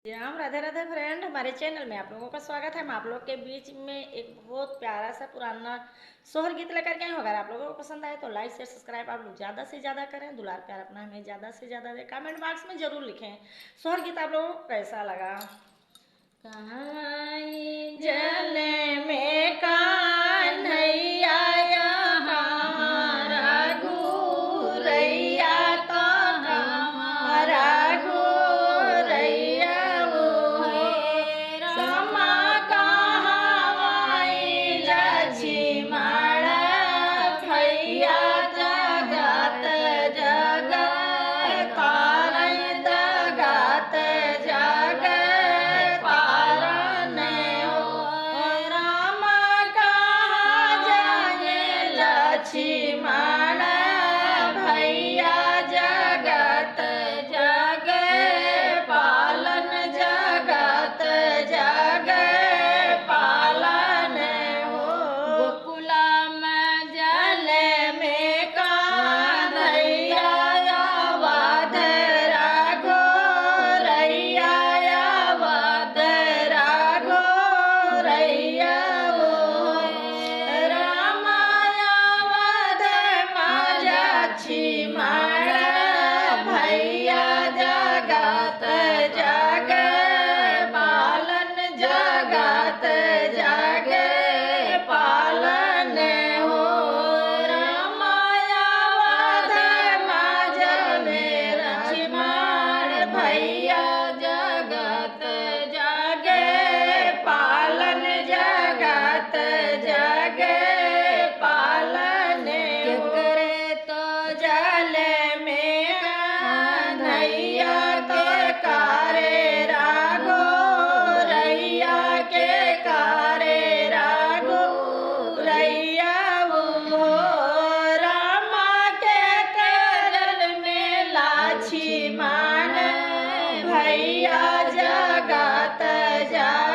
जी राम, राधे राधे फ्रेंड। हमारे चैनल में आप लोगों का स्वागत है। हम आप लोग के बीच में एक बहुत प्यारा सा पुराना सोहर गीत लेकर के आए। अगर आप लोगों को पसंद आए तो लाइक शेयर सब्सक्राइब आप लोग ज़्यादा से ज़्यादा करें। दुलार प्यार अपना हमें ज़्यादा से ज़्यादा दें। कमेंट बॉक्स में जरूर लिखें सोहर गीत आप लोगों को कैसा लगा। कहाई जल में कान्हैया हमारा गुरैया तो हमारा गुरैया समा कहाई लक्ष्मण भैया जगत जगत कारण जगत जगत पारण हो राम कहा जाए लक्ष्मण भैया जगत जग पालन जगत जग पालन हो गोकुला में जल में कान्हैया अवध राघो रैया अवध राघो रैया राम अवध लक्ष्मण भैया जगत जग पालन जगत जग पालन हो राम अवध लक्ष्मण भैया जगत जग पालन जगत जग पालन करे तो जल में कान्हैया के कारे राघो रैया के कारे राघो रैया वो रामा के करल में लक्ष्मण भैया जगत जग